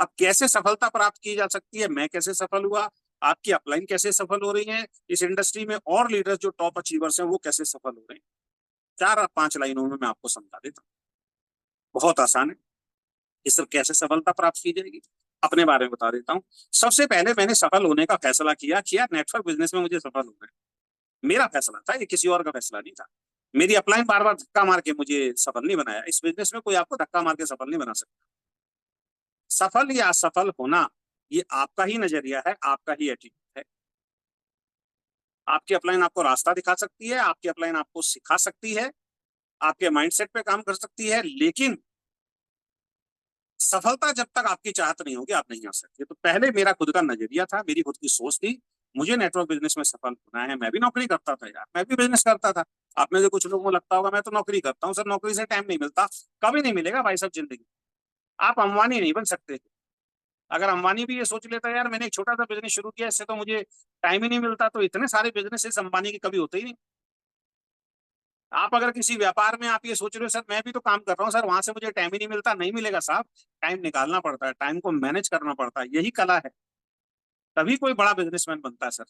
अब कैसे सफलता प्राप्त की जा सकती है, मैं कैसे सफल हुआ, आपकी अपलाइन कैसे सफल हो रही है इस इंडस्ट्री में, और लीडर्स जो टॉप अचीवर्स हैं वो कैसे सफल हो रहे हैं, 4 5 लाइनों में मैं आपको समझा देता हूँ। बहुत आसान है। इस सब कैसे सफलता प्राप्त की जाएगी, अपने बारे में बता देता हूँ। सबसे पहले मैंने सफल होने का फैसला किया नेटवर्क बिजनेस में मुझे सफल होना है। मेरा फैसला था, ये किसी और का फैसला नहीं था। मेरी अपलाइन बार बार धक्का मार के मुझे सफल नहीं बनाया। इस बिजनेस में कोई आपको धक्का मार के सफल नहीं बना सकता। सफल या असफल होना ये आपका ही नजरिया है, आपका ही एटीट्यूड है। आपकी अपलाइन आपको रास्ता दिखा सकती है, आपकी अपलाइन आपको सिखा सकती है, आपके माइंडसेट पे काम कर सकती है, लेकिन सफलता जब तक आपकी चाहत नहीं होगी आप नहीं आ सकते। तो पहले मेरा खुद का नजरिया था, मेरी खुद की सोच थी, मुझे नेटवर्क बिजनेस में सफल होना है। मैं भी नौकरी करता था यार, मैं भी बिजनेस करता था। आप में से कुछ लोगों को लगता होगा मैं तो नौकरी करता हूँ सर, नौकरी से टाइम नहीं मिलता। कभी नहीं मिलेगा भाई साहब जिंदगी। आप अंबानी नहीं बन सकते। अगर अंबानी भी ये सोच लेता है यार मैंने एक छोटा सा बिजनेस शुरू किया, इससे तो मुझे टाइम ही नहीं मिलता, तो इतने सारे बिजनेस अंबानी के कभी होते ही नहीं। आप अगर किसी व्यापार में आप ये सोच रहे हो सर मैं भी तो काम कर रहा हूँ सर, वहां से मुझे टाइम ही नहीं मिलता, नहीं मिलेगा साहब। टाइम निकालना पड़ता है, टाइम को मैनेज करना पड़ता है, यही कला है। तभी कोई बड़ा बिजनेसमैन बनता है सर।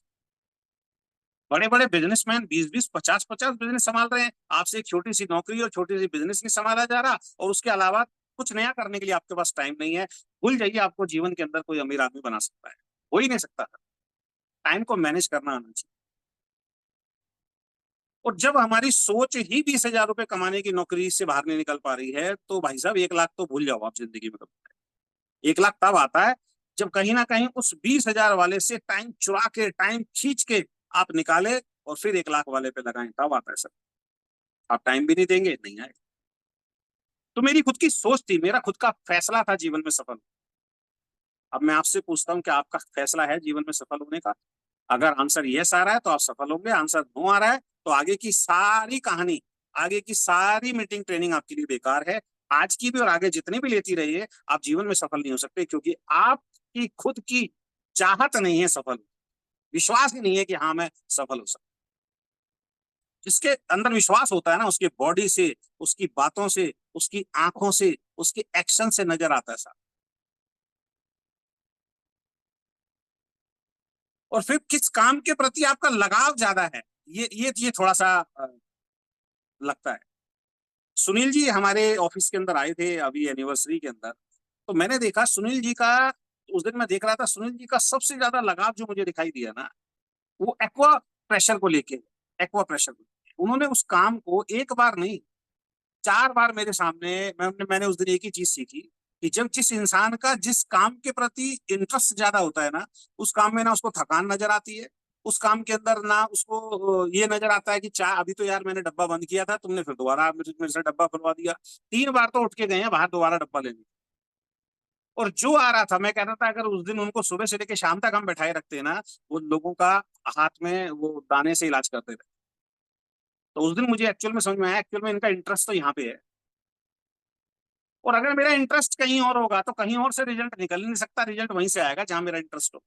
बड़े बड़े बिजनेसमैन 20 20 50 50 बिजनेस संभाल रहे हैं, आपसे एक छोटी सी नौकरी और छोटी सी बिजनेस नहीं संभाला जा रहा, और उसके अलावा कुछ नया करने के लिए आपके पास टाइम नहीं है। भूल जाइए आपको जीवन के अंदर कोई अमीर आदमी बना सकता है, हो ही नहीं सकता। टाइम को मैनेज करना आना चाहिए। और जब हमारी सोच ही 20 हजार रुपए कमाने की नौकरी से बाहर नहीं निकल पा रही है, तो भाई साहब 1 लाख तो भूल जाओ आप जिंदगी में कभी। 1 लाख तब आता है जब कहीं ना कहीं उस 20 हजार वाले से टाइम चुरा के, टाइम खींच के आप निकाले और फिर 1 लाख वाले पे लगाएं, तब आता है सर। आप टाइम भी नहीं देंगे, नहीं आएगा। तो मेरी खुद की सोच थी, मेरा खुद का फैसला था जीवन में सफल। अब मैं आपसे पूछता हूँ कि आपका फैसला है जीवन में सफल होने का? अगर आंसर यस आ रहा है तो आप सफल होंगे, आंसर नो आ रहा है तो आगे की सारी कहानी, आगे की सारी मीटिंग ट्रेनिंग आपके लिए बेकार है। आज की भी और आगे जितनी भी लेती रहिए, आप जीवन में सफल नहीं हो सकते, क्योंकि आपकी खुद की चाहत नहीं है सफल, विश्वास ही नहीं है कि हाँ मैं सफल हो सकता। जिसके अंदर विश्वास होता है ना, उसके बॉडी से, उसकी बातों से, उसकी आंखों से, उसके एक्शन से नजर आता है साहब। और फिर किस काम के प्रति आपका लगाव ज्यादा है, ये थोड़ा सा लगता है। सुनील जी हमारे ऑफिस के अंदर आए थे अभी एनिवर्सरी के अंदर, तो मैंने देखा सुनील जी का, उस दिन मैं देख रहा था सुनील जी का सबसे ज्यादा लगाव जो मुझे दिखाई दिया ना, वो एक्वा प्रेशर को लेके। एक्वा प्रेशर को उन्होंने उस काम को एक बार नहीं, 4 बार मेरे सामने, मैंने उस दिन एक ही चीज सीखी कि जब जिस इंसान का जिस काम के प्रति इंटरेस्ट ज्यादा होता है ना, उस काम में ना उसको थकान नजर आती है, उस काम के अंदर ना उसको ये नजर आता है कि चाह अभी तो यार मैंने डब्बा बंद किया था, तुमने फिर दोबारा मेरे से डब्बा खुलवा दिया। 3 बार तो उठ के गए हैं बाहर दोबारा डब्बा लेने। और जो आ रहा था मैं कहता था अगर उस दिन उनको सुबह से लेकर शाम तक हम बैठाए रखते ना, वो लोगों का हाथ में वो दाने से इलाज करते थे। तो उस दिन मुझे एक्चुअल में समझ में आया, एक्चुअल में इनका इंटरेस्ट तो यहाँ पे है। और अगर मेरा इंटरेस्ट कहीं और होगा तो कहीं और से रिजल्ट निकल नहीं सकता, रिजल्ट वहीं से आएगा जहां मेरा इंटरेस्ट हो।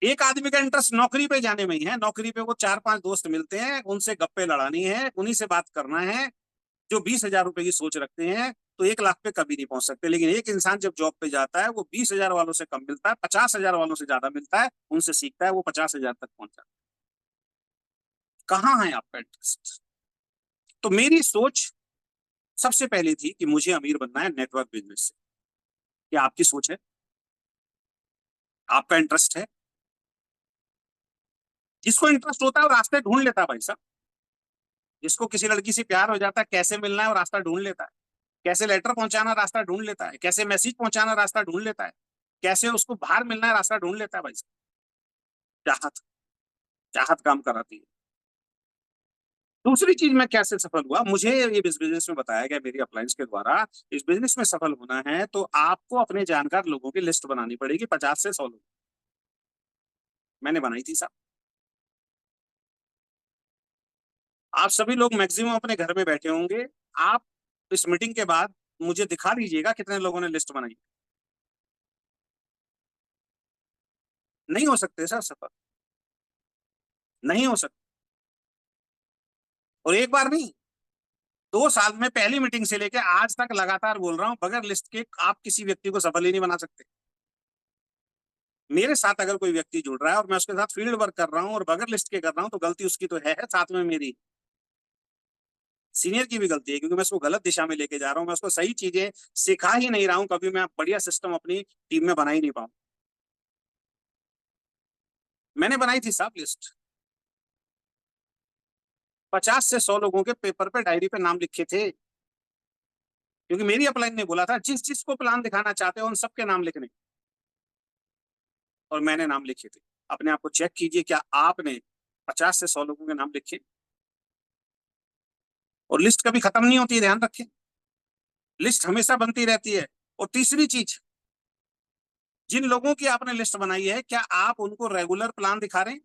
एक आदमी का इंटरेस्ट नौकरी पे जाने में ही है, नौकरी पे वो 4 5 दोस्त मिलते हैं, उनसे गप्पे लड़ानी है, उन्हीं से बात करना है। जो 20 हजार रुपए की सोच रखते हैं तो 1 लाख पे कभी नहीं पहुंच सकते। लेकिन एक इंसान जब जॉब पे जाता है वो 20 हजार वालों से कम मिलता है, 50 हजार वालों से ज्यादा मिलता है, उनसे सीखता है, वो 50 हजार तक पहुंच जाता है। कहाँ है आपका इंटरेस्ट? तो मेरी सोच सबसे पहले थी कि मुझे अमीर बनना है नेटवर्क बिजनेस से। क्या आपकी सोच है? आपका इंटरेस्ट है? जिसको इंटरेस्ट होता है वो रास्ते ढूंढ लेता है भाई साहब। जिसको किसी लड़की से प्यार हो जाता है, कैसे मिलना है वो रास्ता ढूंढ लेता है, कैसे लेटर पहुंचाना रास्ता ढूंढ लेता है, कैसे मैसेज पहुंचाना रास्ता ढूंढ लेता है, कैसे उसको बाहर मिलना है रास्ता ढूंढ लेता है भाई साहब। चाहत, चाहत काम कराती है। दूसरी चीज मैं कैसे सफल हुआ, मुझे ये बिजनेस में बताया गया मेरी अप्लायंस के द्वारा, इस बिजनेस में सफल होना है तो आपको अपने जानकार लोगों की लिस्ट बनानी पड़ेगी, 50 से 100 लोग। मैंने बनाई थी साहब। आप सभी लोग मैक्सिमम अपने घर में बैठे होंगे। आप इस मीटिंग के बाद मुझे दिखा दीजिएगा कितने लोगों ने लिस्ट बनाई। नहीं हो सकते सर सफल, नहीं हो सकते। और एक बार नहीं, 2 साल में पहली मीटिंग से लेके आज तक लगातार बोल रहा हूं, बगैर लिस्ट के आप किसी व्यक्ति को सफल ही नहीं बना सकते। मेरे साथ अगर कोई व्यक्ति जुड़ रहा है और मैं उसके साथ फील्ड वर्क कर रहा हूं और बगैर लिस्ट के कर रहा हूं, तो गलती उसकी तो है साथ में मेरी सीनियर की भी गलती है, क्योंकि मैं उसको गलत दिशा में लेके जा रहा हूं। मैं उसको सही चीजें सिखा ही नहीं रहा हूं, कभी मैं बढ़िया सिस्टम अपनी टीम में बना ही नहीं पाऊं। मैंने बनाई थी साहब लिस्ट, 50 से 100 लोगों के पेपर पे डायरी पे नाम लिखे थे, क्योंकि मेरी अपलाइन ने बोला था जिस जिसको प्लान दिखाना चाहते हो उन सबके नाम लिखने, और मैंने नाम लिखे थे। अपने आप को चेक कीजिए, क्या आपने 50 से 100 लोगों के नाम लिखे? और लिस्ट कभी खत्म नहीं होती है, ध्यान रखें, लिस्ट हमेशा बनती रहती है। और तीसरी चीज, जिन लोगों की आपने लिस्ट बनाई है, क्या आप उनको रेगुलर प्लान दिखा रहे हैं?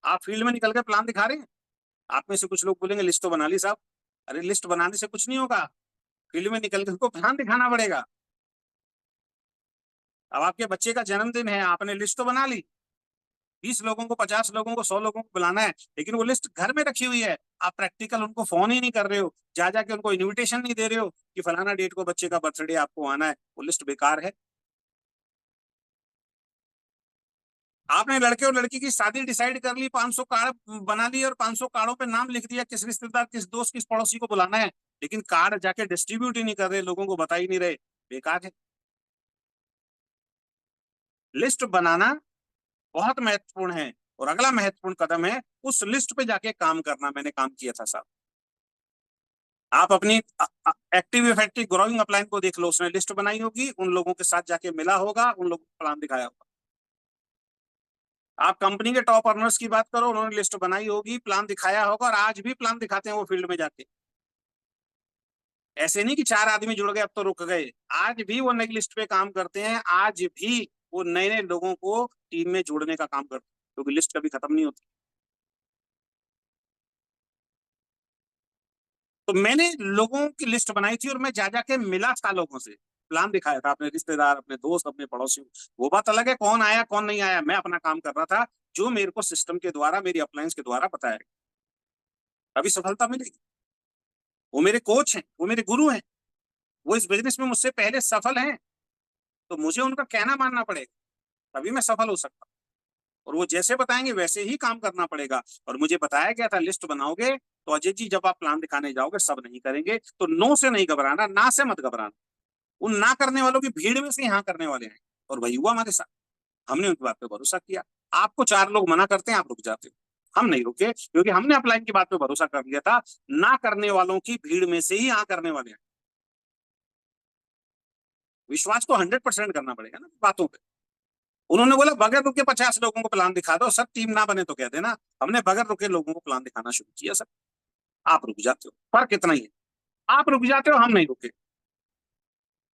आप फील्ड में निकल के प्लान दिखा रहे हैं? आप में से कुछ लोग बोलेंगे लिस्ट तो बना ली साहब। अरे लिस्ट बनाने से कुछ नहीं होगा, फील्ड में निकल के उनको प्लान दिखाना पड़ेगा। अब आपके बच्चे का जन्मदिन है, आपने लिस्ट तो बना ली, 20 लोगों को, 50 लोगों को, 100 लोगों को बुलाना है, लेकिन वो लिस्ट घर में रखी हुई है। आप प्रैक्टिकल उनको फोन ही नहीं कर रहे हो, जा जाके उनको इन्विटेशन नहीं दे रहे हो कि फलाना डेट को बच्चे का बर्थडे आपको आना है, वो लिस्ट बेकार है। आपने लड़के और लड़की की शादी डिसाइड कर ली, 500 कार्ड बना ली और 500 कार्डों पे नाम लिख दिया किस रिश्तेदार, किस दोस्त, किस पड़ोसी को बुलाना है, लेकिन कार्ड जाके डिस्ट्रीब्यूट ही नहीं कर रहे, लोगों को बता ही नहीं रहे, बेकार है। लिस्ट बनाना बहुत महत्वपूर्ण है, और अगला महत्वपूर्ण कदम है उस लिस्ट पे जाके काम करना। मैंने काम किया था साहब। आप अपनी एक्टिव इफेक्टिव ग्रोइंग अपलाइन को देख लो, उसने लिस्ट बनाई होगी, उन लोगों के साथ जाके मिला होगा, उन लोगों को प्लान दिखाया होगा। आप कंपनी के टॉप अर्नर्स की बात करो, उन्होंने लिस्ट बनाई होगी, प्लान दिखाया होगा, और आज भी प्लान दिखाते हैं वो फील्ड में जाके। ऐसे नहीं कि 4 आदमी जुड़ गए अब तो रुक गए, आज भी वो नई लिस्ट पे काम करते हैं, आज भी वो नए नए लोगों को टीम में जोड़ने का काम करते हैं, क्योंकि लिस्ट कभी खत्म नहीं होती। तो मैंने लोगों की लिस्ट बनाई थी और मैं जा जाके मिला था लोगों से, प्लान दिखाया था, अपने रिश्तेदार, अपने दोस्त, अपने पड़ोसियों। वो बात अलग है कौन आया कौन नहीं आया, मैं अपना काम कर रहा था जो मेरे को सिस्टम के द्वारा, मेरी अप्लायंस के द्वारा बताया गया। अभी सफलता मिलेगी। वो मेरे कोच हैं, वो मेरे गुरु हैं, वो इस बिजनेस में मुझसे पहले सफल हैं, तो मुझे उनका कहना मानना पड़ेगा, तभी मैं सफल हो सकता हूँ। और वो जैसे बताएंगे वैसे ही काम करना पड़ेगा। और मुझे बताया गया था लिस्ट बनाओगे तो अजय जी जब आप प्लान दिखाने जाओगे सब नहीं करेंगे, तो नो से नहीं घबराना, ना से मत घबराना। उन ना करने वालों की भीड़ में से यहाँ करने वाले हैं, और वही हुआ हमारे साथ। हमने उनकी बात पे भरोसा किया। आपको 4 लोग मना करते हैं, आप रुक जाते हो, हम नहीं रुके, क्योंकि हमने अपलाइन की बात पे भरोसा कर लिया था। ना करने वालों की भीड़ में से ही यहाँ करने वाले हैं। विश्वास तो 100% करना पड़ेगा ना बातों पे। उन्होंने बोला बगैर रुके 50 लोगों को प्लान दिखा दो सर, टीम ना बने तो कह देना। हमने बगैर रुके लोगों को प्लान दिखाना शुरू किया सर। आप रुक जाते हो, फर्क इतना ही है, आप रुक जाते हो, हम नहीं रुके।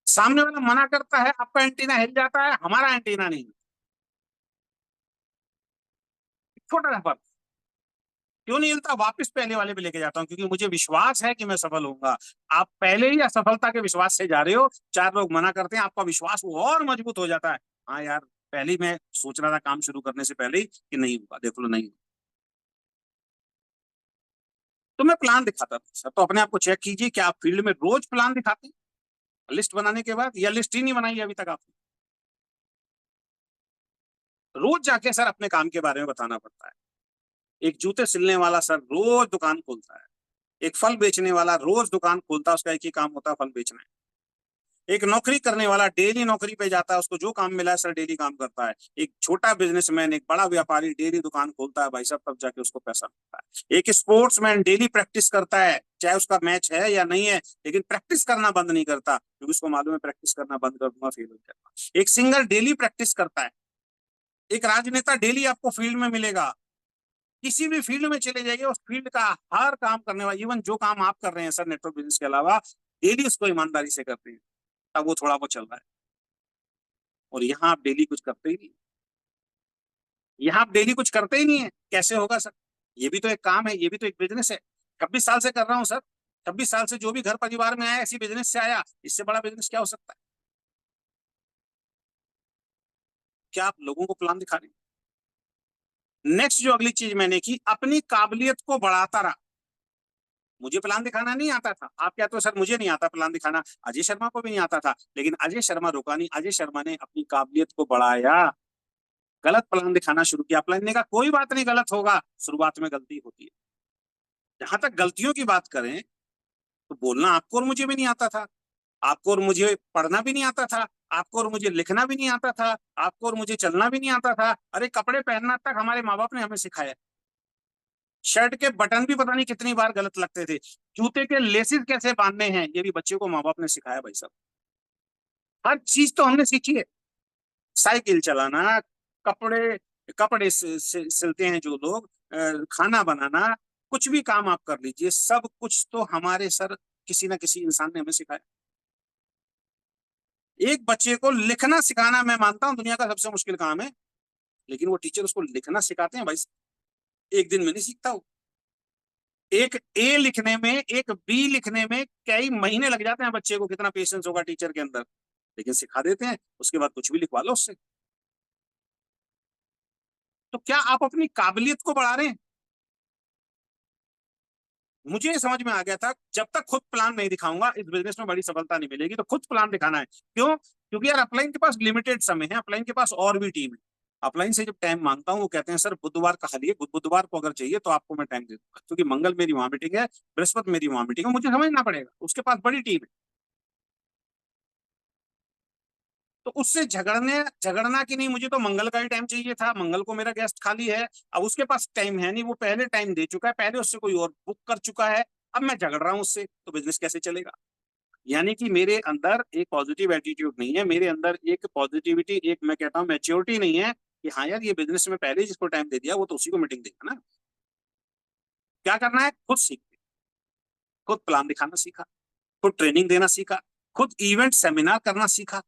सामने वाला मना करता है, आपका एंटीना हिल जाता है, हमारा एंटीना नहीं। छोटा सा फर्क। क्यों नहीं हिलता, वापस पहले वाले पे लेके जाता हूँ, क्योंकि मुझे विश्वास है कि मैं सफल होऊंगा। आप पहले ही असफलता के विश्वास से जा रहे हो, 4 लोग मना करते हैं, आपका विश्वास वो और मजबूत हो जाता है। हाँ यार, पहले ही मैं सोच रहा था काम शुरू करने से पहले ही कि नहीं होगा, देख लो नहीं होगा। तो मैं प्लान दिखाता था सर। तो अपने आप को चेक कीजिए, क्या आप फील्ड में रोज प्लान दिखाते हैं लिस्ट बनाने के बाद, या लिस्ट ही नहीं बनाई अभी तक आपने? रोज जाके सर अपने काम के बारे में बताना पड़ता है। एक जूते सिलने वाला सर रोज दुकान खोलता है, एक फल बेचने वाला रोज दुकान खोलता है, उसका एक ही काम होता है फल बेचना है। एक नौकरी करने वाला डेली नौकरी पे जाता है, उसको जो काम मिला है सर डेली काम करता है। एक छोटा बिजनेसमैन, एक बड़ा व्यापारी डेली दुकान खोलता है भाई साहब, तब जाके उसको पैसा मिलता है। एक स्पोर्ट्समैन डेली प्रैक्टिस करता है, चाहे उसका मैच है या नहीं है, लेकिन प्रैक्टिस करना बंद नहीं करता, क्योंकि उसको मालूम है प्रैक्टिस करना बंद कर दूंगा फेल हो जाएगा। एक सिंगर डेली प्रैक्टिस करता है। एक राजनेता डेली आपको फील्ड में मिलेगा। किसी भी फील्ड में चले जाइए, उस फील्ड का हर काम करने वाला, इवन जो काम आप कर रहे हैं सर नेटवर्क बिजनेस के अलावा, डेली उसको ईमानदारी से करते हैं, तब वो थोड़ा बहुत चल रहा है। और यहाँ आप डेली कुछ करते ही नहीं, यहाँ आप डेली कुछ करते ही नहीं है, कैसे होगा सर? ये भी तो एक काम है, ये भी तो एक बिजनेस है। 26 साल से कर रहा हूँ सर, 26 साल से जो भी घर परिवार में आया इसी बिजनेस से आया, इससे बड़ा बिजनेस क्या हो सकता है? क्या आप लोगों को प्लान दिखा रहे हैं? नेक्स्ट जो अगली चीज मैंने की, अपनी काबिलियत को बढ़ाता रहा। मुझे प्लान दिखाना नहीं आता था। आप कहते हो सर मुझे नहीं आता प्लान दिखाना, अजय शर्मा को भी नहीं आता था, लेकिन अजय शर्मा रुका नहीं, अजय शर्मा ने अपनी काबिलियत को बढ़ाया, गलत प्लान दिखाना शुरू किया। प्लान ने कहा कोई बात नहीं, गलत होगा, शुरुआत में गलती होती है। जहां तक गलतियों की बात करें तो बोलना आपको और मुझे भी नहीं आता था, आपको और मुझे पढ़ना भी नहीं आता था, आपको और मुझे लिखना भी नहीं आता था, आपको और मुझे चलना भी नहीं आता था। अरे कपड़े पहनना तक हमारे माँ बाप ने हमें सिखाया। शर्ट के बटन भी पता नहीं कितनी बार गलत लगते थे, जूते के लेसिस कैसे बांधने हैं ये भी बच्चे को माँ बाप ने सिखाया भाई साहब। हर चीज तो हमने सीखी है। साइकिल चलाना, कपड़े कपड़े सिलते हैं जो लोग, खाना बनाना, कुछ भी काम आप कर लीजिए, सब कुछ तो हमारे सर किसी ना किसी इंसान ने हमें सिखाया। एक बच्चे को लिखना सिखाना मैं मानता हूं दुनिया का सबसे मुश्किल काम है, लेकिन वो टीचर उसको लिखना सिखाते हैं भाई, एक दिन में नहीं सीखता वो। एक ए लिखने में, एक बी लिखने में कई महीने लग जाते हैं बच्चे को, कितना पेशेंस होगा टीचर के अंदर, लेकिन सिखा देते हैं, उसके बाद कुछ भी लिखवा लो उससे। तो क्या आप अपनी काबिलियत को बढ़ा रहे हैं? मुझे ये समझ में आ गया था जब तक खुद प्लान नहीं दिखाऊंगा इस बिजनेस में बड़ी सफलता नहीं मिलेगी, तो खुद प्लान दिखाना है। क्यों? क्योंकि यार अपलाइन के पास लिमिटेड समय है, अपलाइन के पास और भी टीम है। अपलाइन से जब टाइम मांगता हूँ वो कहते हैं सर बुधवार का खाली है, बुधवार को अगर चाहिए तो आपको मैं टाइम दे दूंगा, क्योंकि मंगल मेरी वहां मीटिंग है, बृहस्पति मेरी वहां मीटिंग है, मुझे समझना पड़ेगा, उसके पास बड़ी टीम है। तो उससे झगड़ना कि नहीं, मुझे तो मंगल का ही टाइम चाहिए था, मंगल को मेरा गेस्ट खाली है, अब उसके पास टाइम है नहीं, वो पहले टाइम दे चुका है, पहले उससे कोई और बुक कर चुका है, अब मैं झगड़ रहा हूँ उससे, तो बिजनेस कैसे चलेगा? यानी कि मेरे अंदर एक पॉजिटिव एटीट्यूड नहीं है, मेरे अंदर एक पॉजिटिविटी, एक मैं कहता हूँ मैच्योरिटी नहीं है कि हाँ यार ये बिजनेस में पहले जिसको टाइम दे दिया वो तो उसी को मीटिंग देगा ना। क्या करना है? खुद सीख, खुद प्लान दिखाना सीखा, खुद ट्रेनिंग देना सीखा, खुद इवेंट सेमिनार करना सीखा,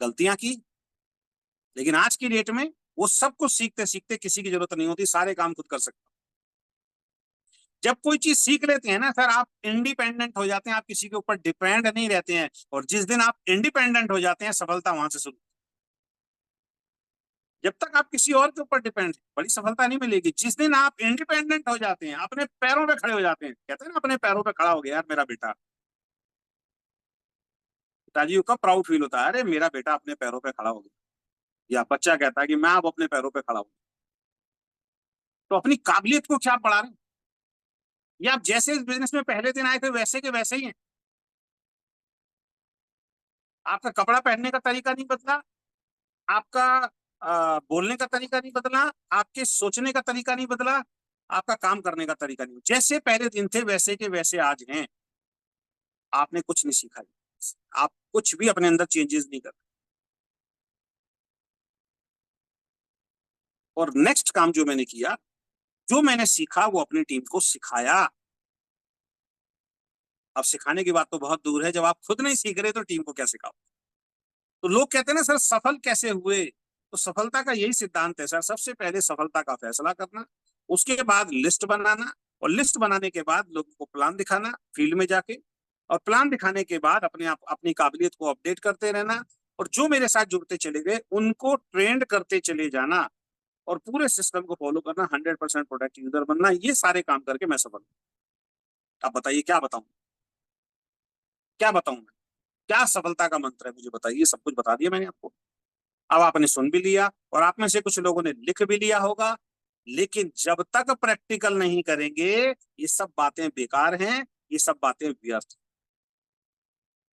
गलतियां की, लेकिन आज की डेट में वो सब कुछ सीखते सीखते किसी की जरूरत नहीं होती, सारे काम खुद कर सकते। जब कोई चीज सीख लेते हैं ना सर, आप इंडिपेंडेंट हो जाते हैं, आप किसी के ऊपर डिपेंड नहीं रहते हैं, और जिस दिन आप इंडिपेंडेंट हो जाते हैं सफलता वहां से शुरू। जब तक आप किसी और के ऊपर डिपेंड, बड़ी सफलता नहीं मिलेगी। जिस दिन आप इंडिपेंडेंट हो जाते हैं, अपने पैरों पे खड़े हो जाते हैं, कहते हैं ना अपने पैरों पे खड़ा हो गया यार मेरा बेटा, पिताजी को कब प्राउड फील होता है, अरे मेरा बेटा अपने पैरों पे खड़ा हो गया, या बच्चा कहता है कि मैं अब अपने पैरों पे खड़ा हूं। तो अपनी काबिलियत को क्या आप बढ़ा रहे हैं? या आप जैसे इस बिजनेस में पहले दिन आए थे वैसे के वैसे ही हैं? आपका कपड़ा पहनने का तरीका नहीं बदला, आपका बोलने का तरीका नहीं बदला, आपके सोचने का तरीका नहीं बदला, आपका काम करने का तरीका नहीं, जैसे पहले दिन थे वैसे के वैसे आज हैं। आपने कुछ नहीं सीखा, आप कुछ भी अपने अंदर चेंजेस नहीं कर। और नेक्स्ट काम जो मैंने किया, जो मैंने सीखा वो अपनी टीम को सिखाया। अब सिखाने की बात तो बहुत दूर है, जब आप खुद नहीं सीख रहे तो टीम को क्या सिखाओ? तो लोग कहते हैं ना सर सफल कैसे हुए, तो सफलता का यही सिद्धांत है सर, सबसे पहले सफलता का फैसला करना, उसके बाद लिस्ट बनाना, और लिस्ट बनाने के बाद लोगों को प्लान दिखाना फील्ड में जाके, और प्लान दिखाने के बाद अपने आप अपनी काबिलियत को अपडेट करते रहना, और जो मेरे साथ जुड़ते चले गए उनको ट्रेंड करते चले जाना, और पूरे सिस्टम को फॉलो करना, 100% प्रोडक्ट यूजर बनना, ये सारे काम करके मैं सफल हूं। आप बताइए क्या बताऊं, क्या बताऊं मैं? क्या सफलता का मंत्र है मुझे बताइए, सब कुछ बता दिया मैंने आपको। अब आपने सुन भी लिया, और आप में से कुछ लोगों ने लिख भी लिया होगा, लेकिन जब तक प्रैक्टिकल नहीं करेंगे ये सब बातें बेकार हैं, ये सब बातें व्यर्थ।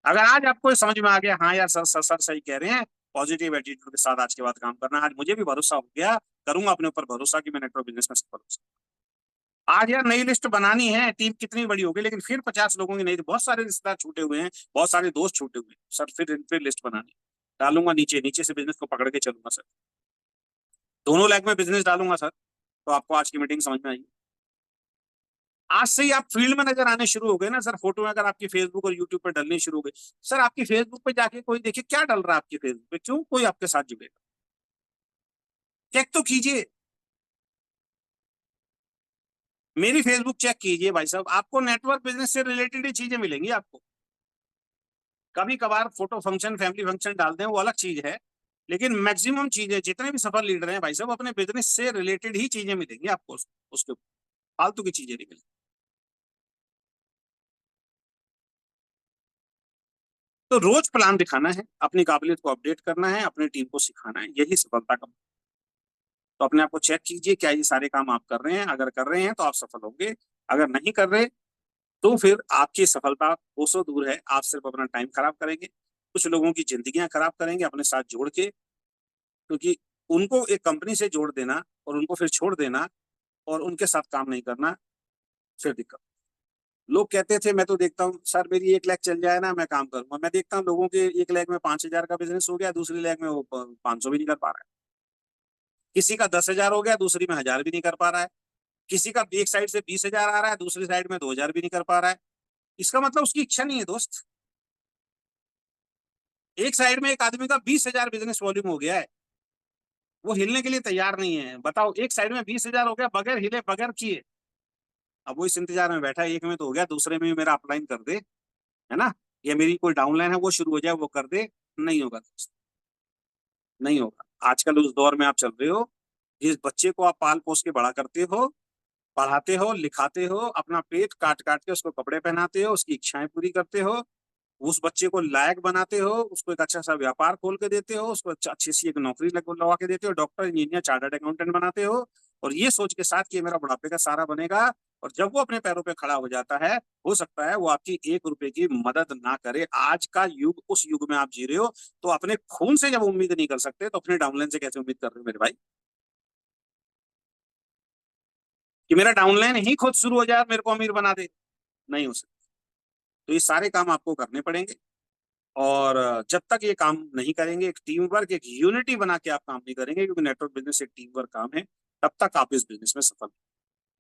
अगर आज आपको समझ में आ गया हाँ यार सर सही कह रहे हैं, पॉजिटिव एटीट्यूड के साथ आज के बाद काम करना, आज मुझे भी भरोसा हो गया, करूंगा अपने ऊपर भरोसा कि मैं नेटवर्क बिजनेस में सफल हो सकता। आज यार नई लिस्ट बनानी है, टीम कितनी बड़ी होगी, लेकिन फिर 50 लोगों की नहीं, बहुत सारे रिश्तेदार छूटे हुए हैं, बहुत सारे दोस्त छूटे हुए हैं सर, फिर लिस्ट बनानी, डालूंगा नीचे नीचे से बिजनेस को पकड़ के चलूंगा सर, दोनों लेग में बिजनेस डालूंगा सर। तो आपको आज की मीटिंग समझ में आई? आज से ही आप फील्ड में नजर आने शुरू हो गए ना सर, फोटो में अगर आपकी फेसबुक और यूट्यूब पर डलनी शुरू हो गई, सर आपकी फेसबुक पे जाके कोई देखिए क्या डल रहा है आपकी फेसबुक पे, क्यों कोई आपके साथ जुड़ेगा? चेक तो कीजिए, मेरी फेसबुक चेक कीजिए भाई साहब, आपको नेटवर्क बिजनेस से रिलेटेड ही चीजें मिलेंगी आपको। कभी कभार फोटो फंक्शन फैमिली फंक्शन डालते हैं वो अलग चीज है, लेकिन मैक्सिमम चीजें जितने भी सफल लीडर हैं भाई साहब अपने बिजनेस से रिलेटेड ही चीजें मिलेंगी आपको, उसके फालतू की चीजें नहीं मिलेंगी। तो रोज प्लान दिखाना है, अपनी काबिलियत को अपडेट करना है, अपनी टीम को सिखाना है, यही सफलता का। तो अपने आप को चेक कीजिए, क्या ये सारे काम आप कर रहे हैं? अगर कर रहे हैं तो आप सफल होंगे, अगर नहीं कर रहे तो फिर आपकी सफलता कोसों दूर है। आप सिर्फ अपना टाइम खराब करेंगे, कुछ लोगों की जिंदगियां खराब करेंगे अपने साथ जोड़ के, क्योंकि उनको एक कंपनी से जोड़ देना और उनको फिर छोड़ देना और उनके साथ काम नहीं करना, फिर दिक्कत। लोग कहते थे, मैं तो देखता हूँ सर मेरी 1 लाख चल जाए ना मैं काम करूंगा, मैं देखता हूँ लोगों के 1 लाख में 5,000 का बिजनेस हो गया, दूसरी लाख में वो 500 भी नहीं कर पा रहा है। किसी का 10,000 हो गया, दूसरी में 1,000 भी नहीं कर पा रहा है। किसी का एक साइड से 20,000 आ रहा है, दूसरी साइड में 2,000 भी नहीं कर पा रहा है। इसका मतलब उसकी इच्छा नहीं है दोस्त। एक साइड में एक आदमी का 20,000 बिजनेस वॉल्यूम हो गया है, वो हिलने के लिए तैयार नहीं है। बताओ, एक साइड में 20,000 हो गया बगैर हिले बगैर किए, अब वो इस इंतजार में बैठा है, एक में तो हो गया, दूसरे में भी मेरा अपलाइन कर दे, है ना, या मेरी कोई डाउनलाइन है वो शुरू हो जाए, वो कर दे। नहीं होगा दोस्त, नहीं होगा। आजकल उस दौर में आप चल रहे हो, जिस बच्चे को आप पाल पोस के बड़ा करते हो, पढ़ाते हो, लिखाते हो, अपना पेट काट काट के उसको कपड़े पहनाते हो, उसकी इच्छाएं पूरी करते हो, उस बच्चे को लायक बनाते हो, उसको एक अच्छा सा व्यापार खोल के देते हो, उसको अच्छी सी एक नौकरी लगा के देते हो, डॉक्टर, इंजीनियर, चार्टर्ड अकाउंटेंट बनाते हो, और ये सोच के साथ कि ये मेरा बुढ़ापे का सहारा बनेगा। और जब वो अपने पैरों पे खड़ा हो जाता है, हो सकता है वो आपकी 1 रुपए की मदद ना करे। आज का युग, उस युग में आप जी रहे हो, तो अपने खून से जब उम्मीद नहीं कर सकते, तो अपने डाउनलाइन से कैसे उम्मीद कर रहे हो मेरे भाई? कि मेरा डाउनलाइन ही खुद शुरू हो जाए और मेरे को अमीर बना दे, नहीं हो सकता। तो ये सारे काम आपको करने पड़ेंगे, और जब तक ये काम नहीं करेंगे, एक टीम वर्क, एक यूनिटी बना के आप काम नहीं करेंगे, क्योंकि नेटवर्क बिजनेस एक टीम वर्क काम है, तब तक आप इस बिजनेस में सफल